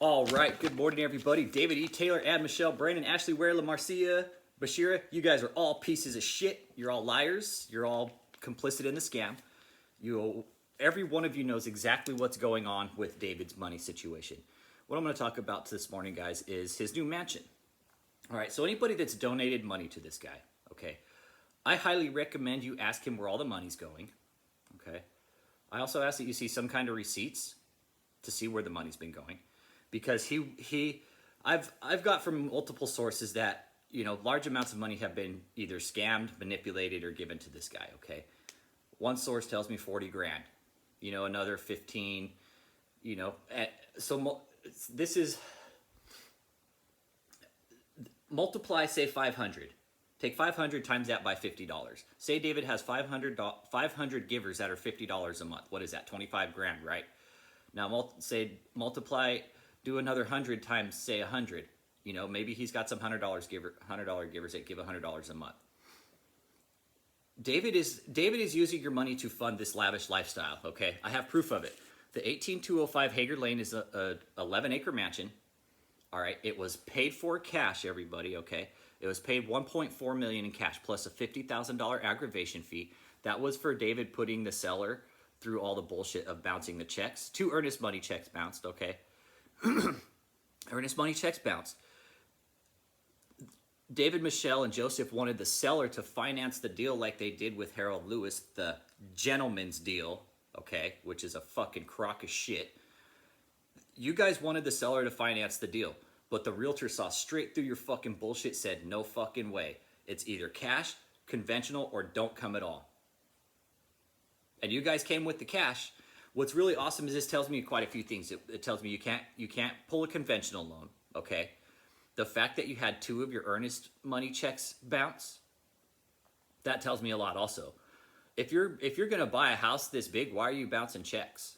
All right, good morning, everybody. David E. Taylor, Ad Michelle, Brandon, Ashley Ware, LaMarcia, Bashira. You guys are all pieces of shit. You're all liars. You're all complicit in the scam. Every one of you knows exactly what's going on with David's money situation. What I'm going to talk about this morning, guys, is his new mansion. All right, so anybody that's donated money to this guy, okay, I highly recommend you ask him where all the money's going, okay? I also ask that you see some kind of receipts to see where the money's been going. Because I've got from multiple sources that, large amounts of money have been either scammed, manipulated, or given to this guy, okay? One source tells me 40 grand, another 15, this is, multiply, say 500. Take 500 times that by $50. Say David has 500 givers that are $50 a month. What is that? 25 grand, right? Now, multiply, do another 100 times, say 100. Maybe he's got some $100 givers that give $100 a month. David is using your money to fund this lavish lifestyle, okay? I have proof of it. The 18205 Hager Lane is a 11-acre mansion. All right, it was paid for cash, everybody, okay? It was paid $1.4 million in cash plus a $50,000 aggravation fee. That was for David putting the seller through all the bullshit of bouncing the checks. 2 earnest money checks bounced, okay? Earnest money checks bounced. David, Michelle, and Joseph wanted the seller to finance the deal like they did with Harold Lewis, the gentleman's deal, okay, which is a fucking crock of shit. You guys wanted the seller to finance the deal, but the realtor saw straight through your fucking bullshit, said no fucking way. It's either cash, conventional, or don't come at all. And you guys came with the cash. What's really awesome is this tells me quite a few things. It tells me you can't pull a conventional loan, okay? The fact that you had 2 of your earnest money checks bounce, that tells me a lot also. If you're gonna buy a house this big, why are you bouncing checks?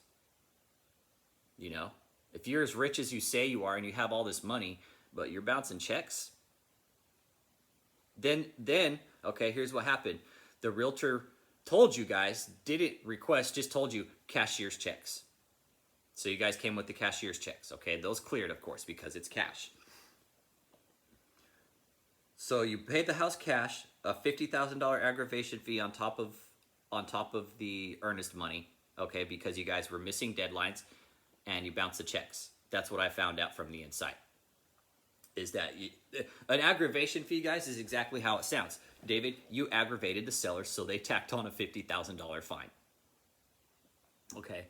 If you're as rich as you say you are and you have all this money, but you're bouncing checks, then okay, here's what happened. The realtor told you guys, didn't request, just told you cashier's checks. So you guys came with the cashier's checks, okay? Those cleared, of course, because it's cash. So you paid the house cash, a $50,000 aggravation fee on top of the earnest money, okay? Because you guys were missing deadlines and you bounced the checks. That's what I found out from the inside. Is that an aggravation fee, guys, is exactly how it sounds. David, you aggravated the seller, so they tacked on a $50,000 fine. Okay,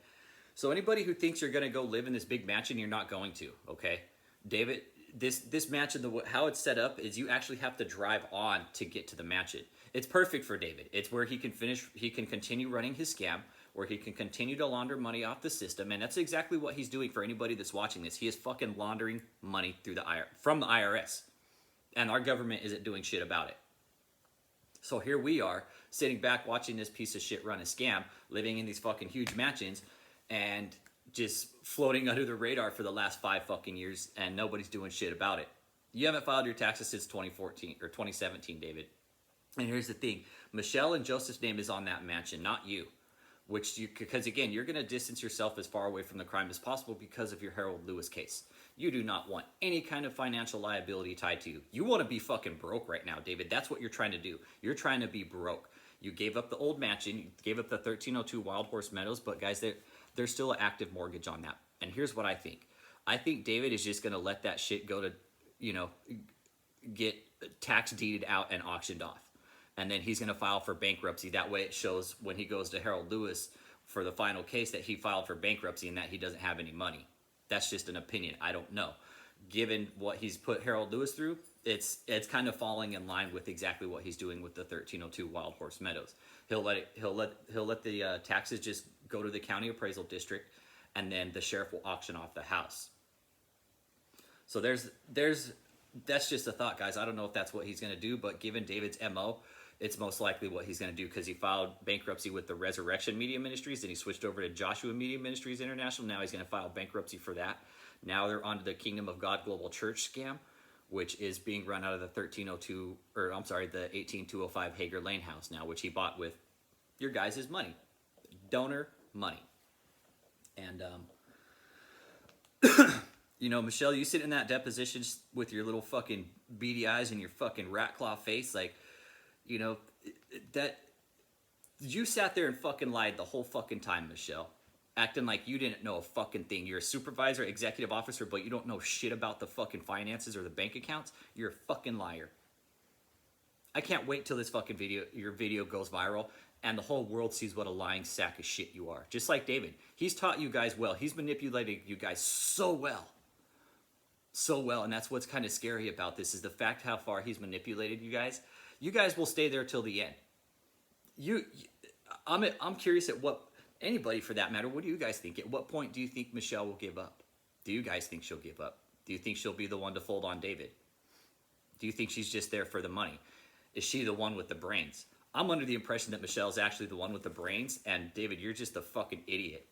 so anybody who thinks you're going to go live in this big mansion, you're not going to, okay? David, this mansion, how it's set up is you actually have to drive on to get to the mansion. It's perfect for David. It's where he can continue running his scam, where he can continue to launder money off the system, and that's exactly what he's doing for anybody that's watching this. He is fucking laundering money from the IRS, and our government isn't doing shit about it. So here we are, sitting back watching this piece of shit run a scam, living in these fucking huge mansions, and just floating under the radar for the last 5 fucking years, and nobody's doing shit about it. You haven't filed your taxes since 2014 or 2017, David. And here's the thing. Michelle and Joseph's name is on that mansion, not you. Because again, you're going to distance yourself as far away from the crime as possible because of your Harold Lewis case. You do not want any kind of financial liability tied to you. You want to be fucking broke right now, David. That's what you're trying to do. You're trying to be broke. You gave up the old mansion. You gave up the 1302 Wild Horse Meadows. But guys, there's still an active mortgage on that. And here's what I think. I think David is just going to let that shit go to, get tax deeded out and auctioned off. And then he's going to file for bankruptcy. That way it shows when he goes to Harold Lewis for the final case that he filed for bankruptcy and that he doesn't have any money. That's just an opinion. I don't know. Given what he's put Harold Lewis through, it's kind of falling in line with exactly what he's doing with the 1302 Wild Horse Meadows. He'll let the taxes just go to the county appraisal district, and then the sheriff will auction off the house. So that's just a thought, guys. I don't know if that's what he's going to do, but given David's MO, it's most likely what he's going to do because he filed bankruptcy with the Resurrection Media Ministries, then he switched over to Joshua Media Ministries International. Now he's going to file bankruptcy for that. Now they're onto the Kingdom of God Global Church scam, which is being run out of the the 18205 Hager Lane house now, which he bought with your guys' money, donor money. And Michelle, you sit in that deposition with your little fucking beady eyes and your fucking rat claw face, like, you know, that you sat there and fucking lied the whole fucking time, Michelle. Acting like you didn't know a fucking thing. You're a supervisor, executive officer, but you don't know shit about the fucking finances or the bank accounts. You're a fucking liar. I can't wait till this fucking your video goes viral and the whole world sees what a lying sack of shit you are. Just like David. He's taught you guys well. He's manipulated you guys so well. So well, and that's what's kind of scary about this is the fact how far he's manipulated you guys. You guys will stay there till the end. I'm curious at what, anybody for that matter, what do you guys think? At what point do you think Michelle will give up? Do you guys think she'll give up? Do you think she'll be the one to fold on David? Do you think she's just there for the money? Is she the one with the brains? I'm under the impression that Michelle's actually the one with the brains, and David, you're just a fucking idiot,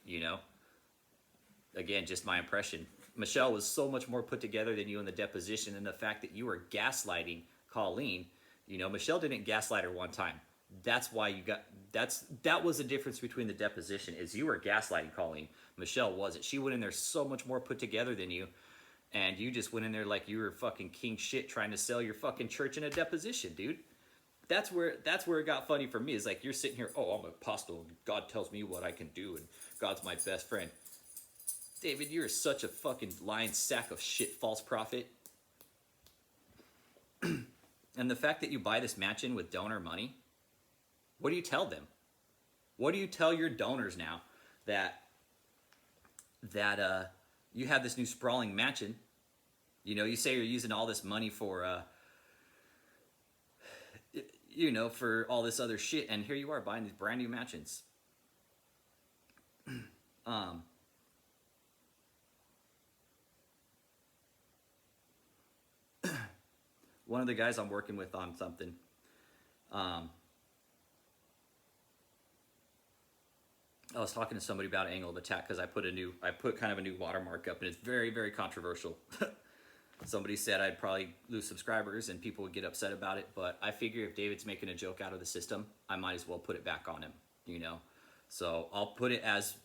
Again, just my impression. Michelle was so much more put together than you in the deposition, and the fact that you were gaslighting Colleen, Michelle didn't gaslight her one time. That's why that was the difference between the deposition, is you were gaslighting Colleen. Michelle wasn't. She went in there so much more put together than you, and you just went in there like you were fucking king shit trying to sell your fucking church in a deposition, dude. That's where it got funny for me. Is like you're sitting here, oh, I'm an apostle, and God tells me what I can do, and God's my best friend. David, you're such a fucking lying sack of shit, false prophet. And the fact that you buy this mansion with donor money, what do you tell them? What do you tell your donors now that you have this new sprawling mansion? You say you're using all this money for for all this other shit, and here you are buying these brand new mansions. One of the guys I'm working with on something, I was talking to somebody about angle of attack because I put kind of a new watermark up, and it's very, very controversial. Somebody said I'd probably lose subscribers and people would get upset about it, but I figure if David's making a joke out of the system, I might as well put it back on him, So I'll put it as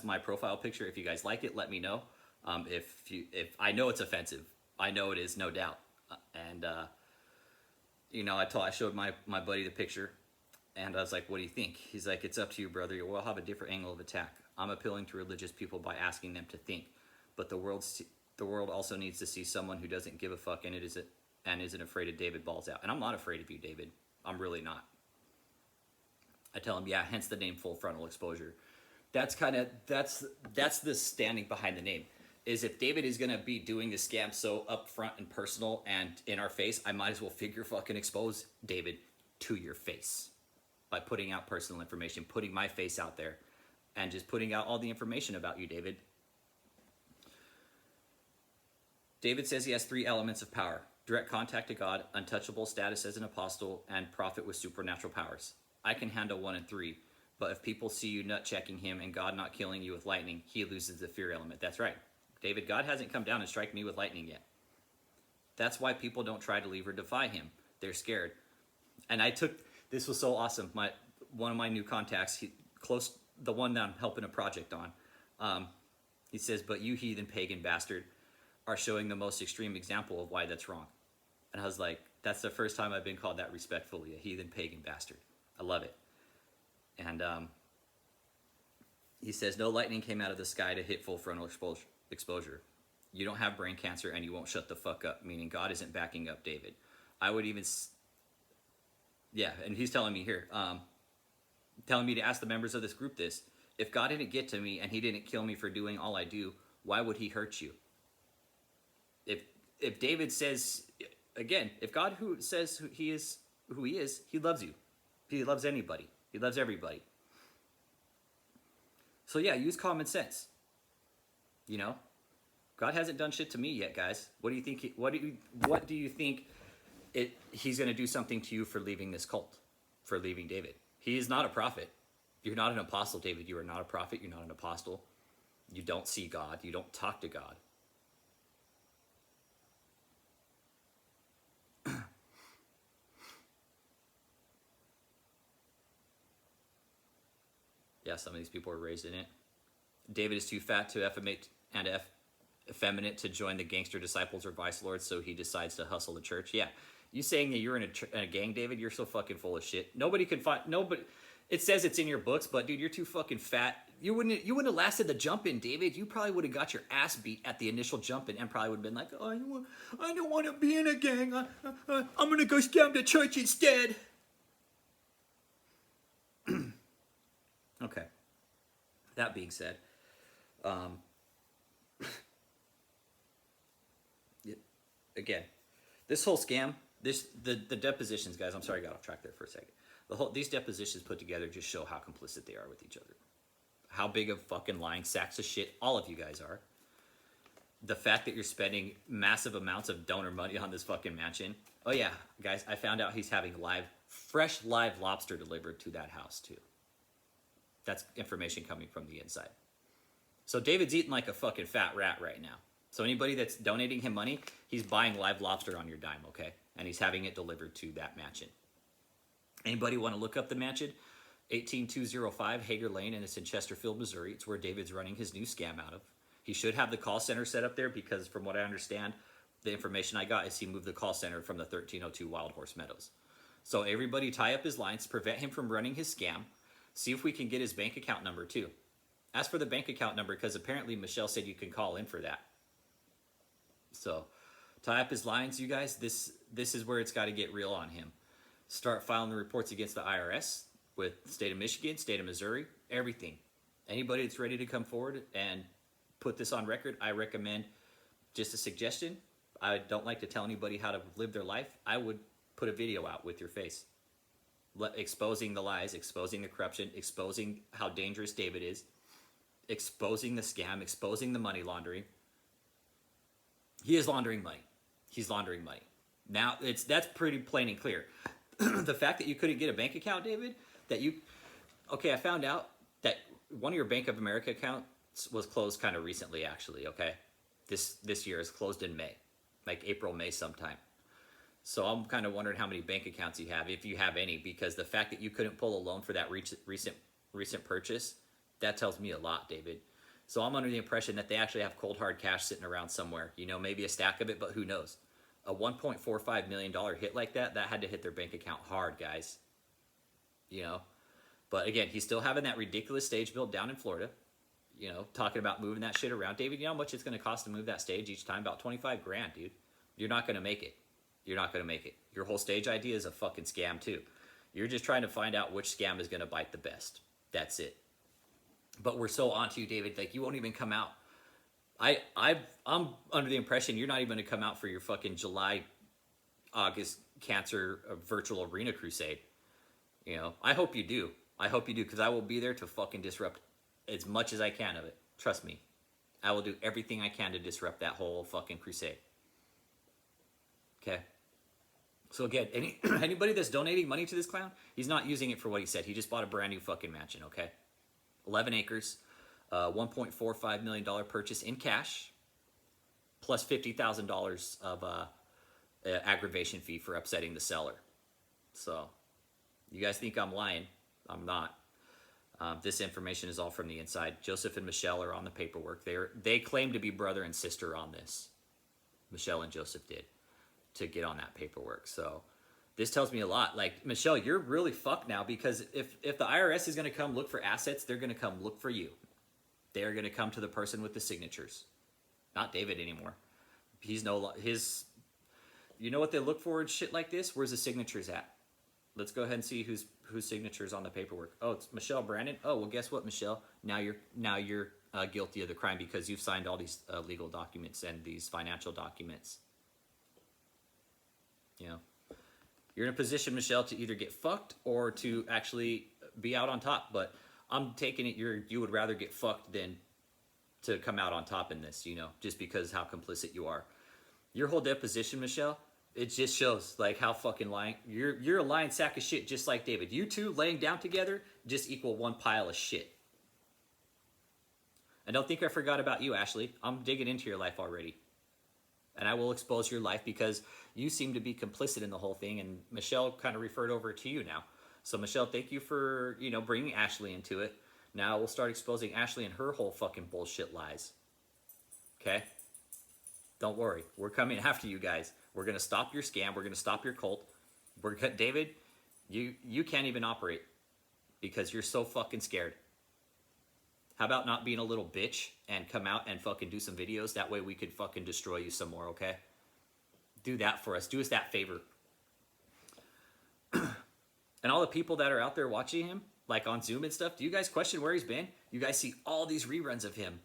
my profile picture. If you guys like it, let me know. If I know it's offensive, I know it is, no doubt. I showed my buddy the picture, and I was like, what do you think? He's like, it's up to you, brother. We'll have a different angle of attack. I'm appealing to religious people by asking them to think, but the world also needs to see someone who doesn't give a fuck and isn't afraid of David balls out. And I'm not afraid of you, David. I'm really not. I tell him, yeah, hence the name Full Frontal Exposure. That's the standing behind the name. Is if David is going to be doing the scam so upfront and personal and in our face, I might as well figure fucking expose David to your face by putting out personal information, putting my face out there, and just putting out all the information about you, David. David says he has 3 elements of power: direct contact to God, untouchable status as an apostle, and prophet with supernatural powers. I can handle 1 and 3, but if people see you nut checking him and God not killing you with lightning, he loses the fear element. That's right. David, God hasn't come down and strike me with lightning yet. That's why people don't try to leave or defy him. They're scared. And this was so awesome. One of my new contacts, the one that I'm helping a project on, he says, but you heathen pagan bastard are showing the most extreme example of why that's wrong. And I was like, that's the first time I've been called that respectfully, a heathen pagan bastard. I love it. And he says, no lightning came out of the sky to hit full frontal exposure. You don't have brain cancer and you won't shut the fuck up, meaning God isn't backing up David. I would even, and he's telling me here, telling me to ask the members of this group this. If God didn't get to me and he didn't kill me for doing all I do, why would he hurt you? If David says, again, if God who says who he is, he loves you. He loves anybody. He loves everybody. So yeah, use common sense. God hasn't done shit to me yet, guys. What do you think? What do you think? He's going to do something to you for leaving this cult, for leaving David. He is not a prophet. You're not an apostle, David. You are not a prophet. You're not an apostle. You don't see God. You don't talk to God. Yeah, some of these people were raised in it. David is too fat to effeminate effeminate to join the gangster disciples or vice lords, so he decides to hustle the church. Yeah, you saying that you're in a gang, David? You're so fucking full of shit. Nobody can find nobody. It says it's in your books, but dude, you're too fucking fat. You wouldn't have lasted the jump in, David. You probably would have got your ass beat at the initial jump in, and probably would have been like, oh, I don't want to be in a gang. I'm gonna go scam the church instead. Okay. That being said, again, this whole scam, the depositions, guys. I'm sorry, I got off track there for a second. These depositions put together just show how complicit they are with each other. How big of fucking lying sacks of shit all of you guys are. The fact that you're spending massive amounts of donor money on this fucking mansion. Oh yeah, guys, I found out he's having fresh live lobster delivered to that house too. That's information coming from the inside. So David's eating like a fucking fat rat right now. So anybody that's donating him money, he's buying live lobster on your dime, okay? And he's having it delivered to that mansion. Anybody want to look up the mansion? 18205 Hager Lane, and it's in Chesterfield, Missouri. It's where David's running his new scam out of. He should have the call center set up there because from what I understand, the information I got is he moved the call center from the 1302 Wild Horse Meadows. So everybody tie up his lines, prevent him from running his scam. See if we can get his bank account number too. Ask for the bank account number because apparently Michelle said you can call in for that. So tie up his lines, you guys. This is where it's got to get real on him. Start filing the reports against the IRS with the state of Michigan, state of Missouri, everything. Anybody that's ready to come forward and put this on record, I recommend, just a suggestion. I don't like to tell anybody how to live their life. I would put a video out with your face. Exposing the lies, exposing the corruption, exposing how dangerous David is, exposing the scam, exposing the money laundering. He is laundering money. He's laundering money. Now, that's pretty plain and clear. The fact that you couldn't get a bank account, David, I found out that one of your Bank of America accounts was closed kind of recently, actually, okay? This year is closed in May, like April, May sometime. So I'm kind of wondering how many bank accounts you have, if you have any, because the fact that you couldn't pull a loan for that recent purchase, that tells me a lot, David. So I'm under the impression that they actually have cold hard cash sitting around somewhere. You know, maybe a stack of it, but who knows? A $1.45 million hit like that had to hit their bank account hard, guys. You know? But again, he's still having that ridiculous stage built down in Florida. You know, talking about moving that shit around. David, you know how much it's going to cost to move that stage each time? About 25 grand, dude. You're not going to make it. You're not going to make it. Your whole stage idea is a fucking scam too. You're just trying to find out which scam is going to bite the best. That's it. But we're so onto you, David, like you won't even come out. I'm under the impression you're not even going to come out for your fucking July, August cancer virtual arena crusade. You know, I hope you do. I hope you do, because I will be there to fucking disrupt as much as I can of it. Trust me. I will do everything I can to disrupt that whole fucking crusade. Okay? So again, anybody that's donating money to this clown, he's not using it for what he said. He just bought a brand new fucking mansion, okay? 11 acres, $1.45 million purchase in cash, plus $50,000 of aggravation fee for upsetting the seller. So, you guys think I'm lying. I'm not. This information is all from the inside. Joseph and Michelle are on the paperwork. They claim to be brother and sister on this. Michelle and Joseph did, to get on that paperwork. So this tells me a lot. Like, Michelle, you're really fucked now, because if the IRS is going to come look for assets, they're going to come look for you. They are going to come to the person with the signatures. Not David anymore. He's his. You know what they look for in shit like this? Where's the signatures at? Let's go ahead and see whose signature's on the paperwork. Oh, it's Michelle Brandon. Oh, well, guess what, Michelle? Now you're guilty of the crime because you've signed all these legal documents and these financial documents. You know, you're in a position, Michelle, to either get fucked or to actually be out on top. But I'm taking it you would rather get fucked than to come out on top in this, you know, just because how complicit you are. Your whole deposition, Michelle, it just shows like how fucking lying. You're a lying sack of shit, just like David. You two laying down together just equal one pile of shit. And don't think I forgot about you, Ashley. I'm digging into your life already. And I will expose your life because you seem to be complicit in the whole thing. And Michelle kind of referred over to you now. So Michelle, thank you for, you know, bringing Ashley into it. Now we'll start exposing Ashley and her whole fucking bullshit lies. Okay? Don't worry. We're coming after you guys. We're going to stop your scam. We're going to stop your cult. David, you can't even operate because you're so fucking scared. How about not being a little bitch and come out and fucking do some videos? That way we could fucking destroy you some more, okay? Do that for us. Do us that favor. And all the people that are out there watching him, like on Zoom and stuff, do you guys question where he's been? You guys see all these reruns of him.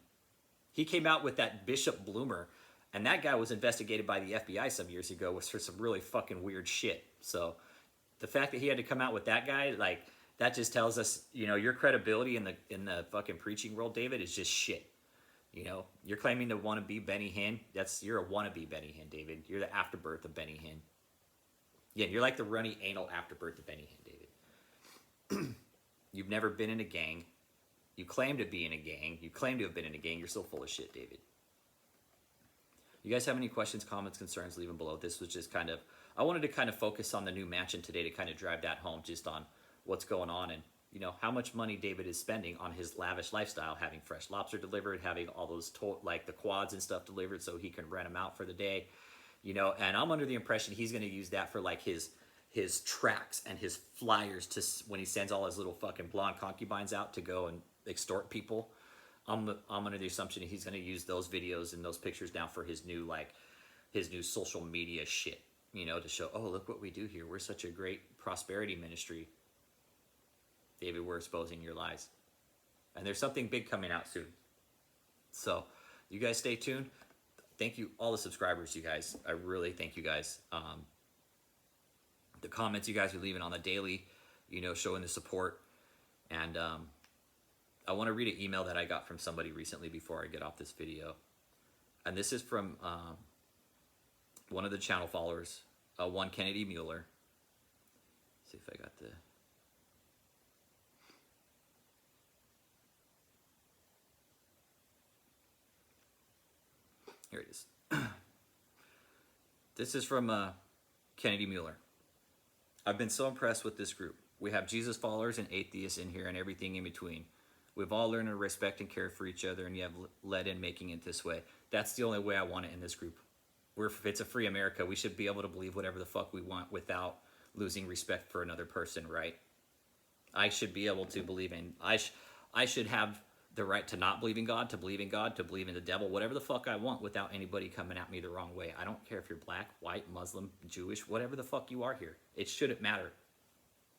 He came out with that Bishop Bloomer, and that guy was investigated by the FBI some years ago was for some really fucking weird shit. So the fact that he had to come out with that guy, like, that just tells us, you know, your credibility in the fucking preaching world, David, is just shit. You know, you're claiming to want to be Benny Hinn. You're a wannabe Benny Hinn, David. You're the afterbirth of Benny Hinn. Yeah, you're like the runny anal afterbirth of Benny Hinn, David. You've never been in a gang. You claim to be in a gang. You claim to have been in a gang. You're so full of shit, David. You guys have any questions, comments, concerns, leave them below. This was just kind of, I wanted to kind of focus on the new mansion today to kind of drive that home just on what's going on and, you know, how much money David is spending on his lavish lifestyle, having fresh lobster delivered, having all those, like the quads and stuff delivered so he can rent them out for the day, you know, and I'm under the impression he's going to use that for like his tracks and his flyers to when he sends all his little fucking blonde concubines out to go and extort people. I'm under the assumption he's going to use those videos and those pictures now for his new social media shit, you know, to show, oh, look what we do here. We're such a great prosperity ministry. David, we're exposing your lies. And there's something big coming out soon. So you guys stay tuned. Thank you, all the subscribers, you guys. I really thank you guys. The comments you guys are leaving on the daily, you know, showing the support. And I want to read an email that I got from somebody recently before I get off this video. And this is from one of the channel followers, one Kennedy Mueller. Let's see if I got the... Here it is. This is from Kennedy Mueller. I've been so impressed with this group. We have Jesus followers and atheists in here and everything in between. We've all learned to respect and care for each other, and you have led in making it this way. That's the only way I want it in this group. If it's a free America, we should be able to believe whatever the fuck we want without losing respect for another person, right? I should be able to believe in... I should have the right to not believe in God, to believe in God, to believe in the devil, whatever the fuck I want without anybody coming at me the wrong way. I don't care if you're black, white, Muslim, Jewish, whatever the fuck you are here. It shouldn't matter.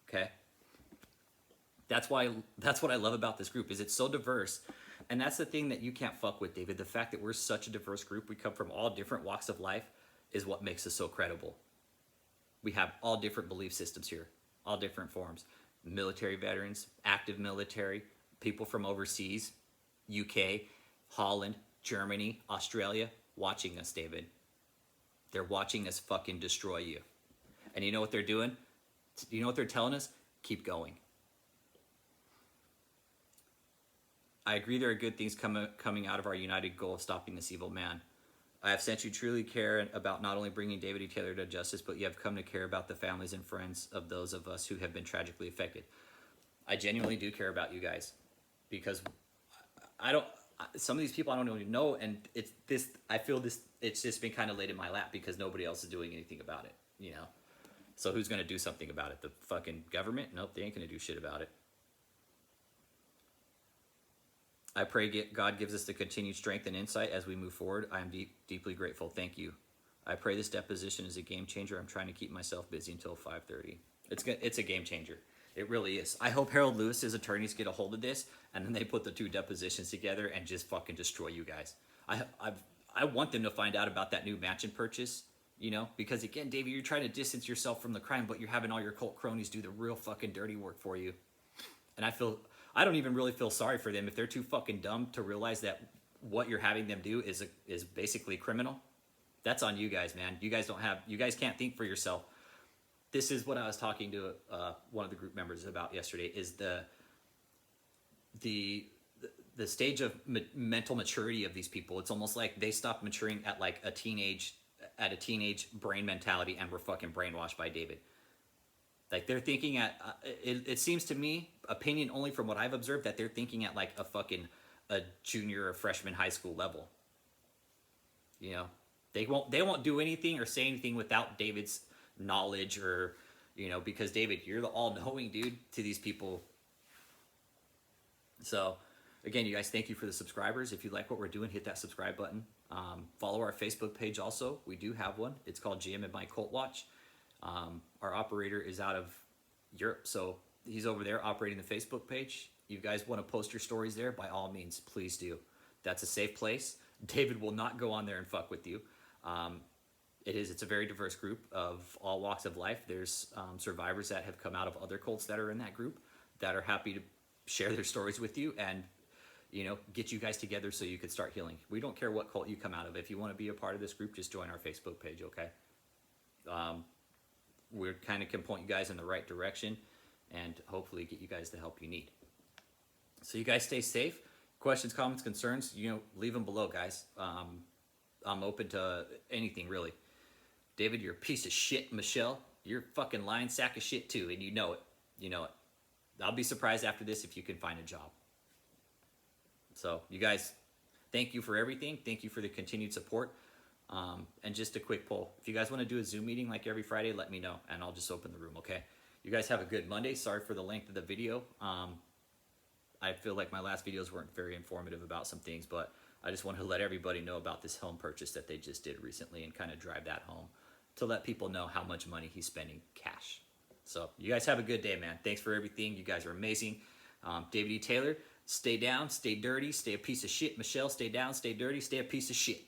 Okay? That's what I love about this group, is it's so diverse. And that's the thing that you can't fuck with, David. The fact that we're such a diverse group, we come from all different walks of life, is what makes us so credible. We have all different belief systems here, all different forms. Military veterans, active military, people from overseas, UK, Holland, Germany, Australia, watching us, David. They're watching us fucking destroy you. And you know what they're doing? You know what they're telling us? Keep going. I agree there are good things coming out of our united goal of stopping this evil man. I have sent you truly care about not only bringing David E. Taylor to justice, but you have come to care about the families and friends of those of us who have been tragically affected. I genuinely do care about you guys, because some of these people I don't even know, and I feel it's just been kind of laid in my lap because nobody else is doing anything about it, you know? So who's going to do something about it? The fucking government? Nope, they ain't going to do shit about it. I pray God gives us the continued strength and insight as we move forward. I am deeply grateful. Thank you. I pray this deposition is a game changer. I'm trying to keep myself busy until 5:30. It's a game changer. It really is. I hope Harold Lewis's attorneys get a hold of this, and then they put the two depositions together and just fucking destroy you guys. I want them to find out about that new mansion purchase, you know, because again, David, you're trying to distance yourself from the crime, but you're having all your cult cronies do the real fucking dirty work for you. And I don't even really feel sorry for them if they're too fucking dumb to realize that what you're having them do is basically criminal. That's on you guys, man. You guys can't think for yourself. This is what I was talking to one of the group members about yesterday, is the stage of mental maturity of these people. It's almost like they stopped maturing at like a teenage brain mentality and were fucking brainwashed by David. Like they're thinking it seems to me, opinion only from what I've observed, that they're thinking at like a junior or freshman high school level. You know, They won't do anything or say anything without David's knowledge, or because David, you're the all-knowing dude to these people. So again, you guys, thank you for the subscribers. If you like what we're doing, hit that subscribe button. Follow our Facebook page also. We do have one. It's called GM and My Cult Watch. Our operator is out of Europe, so he's over there operating the Facebook page. You guys want to post your stories there, by all means, please do. That's a safe place. David will not go on there and fuck with you. It's a very diverse group of all walks of life. There's survivors that have come out of other cults that are in that group that are happy to share their stories with you and get you guys together so you could start healing. We don't care what cult you come out of. If you want to be a part of this group, just join our Facebook page, okay? We kind of can point you guys in the right direction and hopefully get you guys the help you need. So you guys stay safe. Questions, comments, concerns, leave them below, guys. I'm open to anything, really. David, you're a piece of shit. Michelle, you're a fucking lying sack of shit too, and you know it. You know it. I'll be surprised after this if you can find a job. So you guys, thank you for everything. Thank you for the continued support. And just a quick poll. If you guys want to do a Zoom meeting like every Friday, let me know, and I'll just open the room, okay? You guys have a good Monday. Sorry for the length of the video. I feel like my last videos weren't very informative about some things, but I just wanted to let everybody know about this home purchase that they just did recently and kind of drive that home to let people know how much money he's spending cash. So you guys have a good day, man. Thanks for everything. You guys are amazing. David E. Taylor, stay down, stay dirty, stay a piece of shit. Michelle, stay down, stay dirty, stay a piece of shit.